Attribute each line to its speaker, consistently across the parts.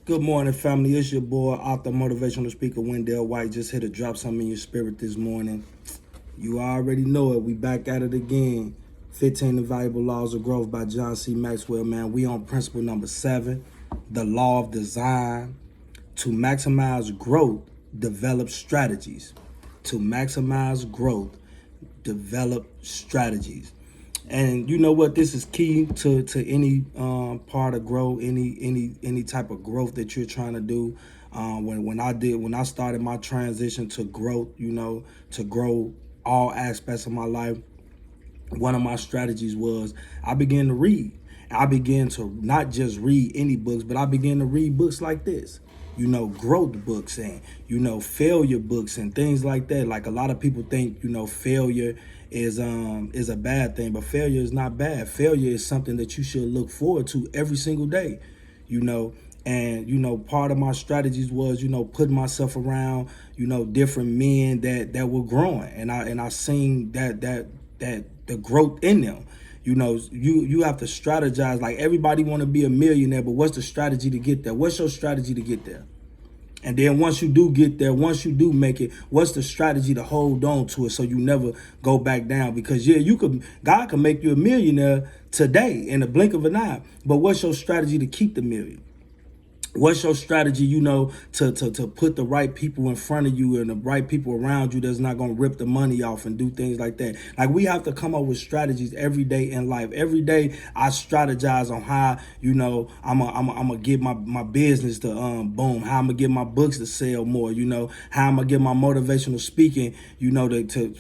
Speaker 1: Good morning, family. It's your boy, author, motivational speaker, Wendell White. Just here to drop something in your spirit this morning. You already know it. We back at it again. 15 Invaluable Laws of Growth by John C. Maxwell, man. We on principle number 7, the law of design. To maximize growth, develop strategies. To maximize growth, develop strategies. And you know what? This is key to any part of growth, any type of growth that you're trying to do. When I started my transition to growth, to grow all aspects of my life, one of my strategies was I began to read. I began to not just read any books, but I began to read books like this. Growth books and, failure books and things like that. Like a lot of people think, failure is a bad thing, but failure is not bad. Failure is something that you should look forward to every single day, and part of my strategies was putting myself around different men that were growing, and I seen that the growth in them. You have to strategize. Like, everybody want to be a millionaire, but what's the strategy to get there? What's your strategy to get there? And then once you do get there, once you do make it, what's the strategy to hold on to it so you never go back down? Because God can make you a millionaire today in the blink of an eye, but what's your strategy to keep the million? What's your strategy, to put the right people in front of you and the right people around you that's not going to rip the money off and do things like that? Like, we have to come up with strategies every day in life. Every day I strategize on how, I'm going to get my business to boom, how I'm going to get my books to sell more, how I'm going to get my motivational speaking,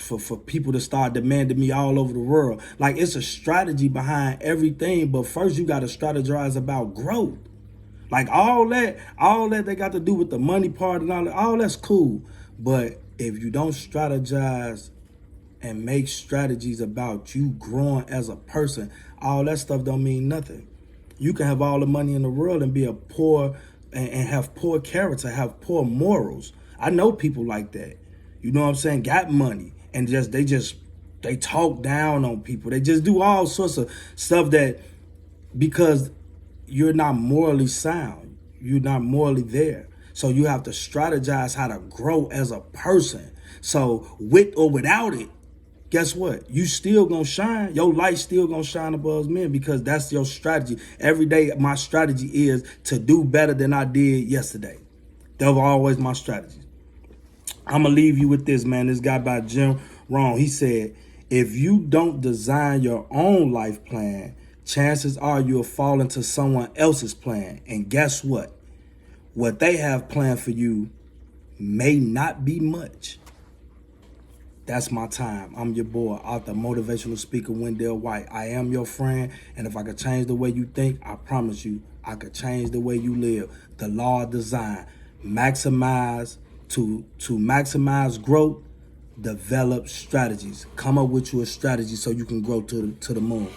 Speaker 1: for people to start demanding me all over the world. Like, it's a strategy behind everything, but first you got to strategize about growth. Like, all that they got to do with the money part and all that's cool. But if you don't strategize and make strategies about you growing as a person, all that stuff don't mean nothing. You can have all the money in the world and be a poor and have poor character, have poor morals. I know people like that. You know what I'm saying? Got money and they talk down on people. They just do all sorts of stuff because you're not morally sound. You're not morally there. So you have to strategize how to grow as a person. So with or without it, guess what? You still gonna shine. Your light still gonna shine above men because that's your strategy. Every day my strategy is to do better than I did yesterday. That was always my strategy. I'm gonna leave you with this, man. This guy by Jim Rohn, he said, if you don't design your own life plan, chances are you'll fall into someone else's plan. And guess what? What they have planned for you may not be much. That's my time. I'm your boy, author, motivational speaker, Wendell White. I am your friend, and if I could change the way you think, I promise you, I could change the way you live. The law of design. Maximize, to maximize growth, develop strategies. Come up with you a strategy so you can grow to the moon.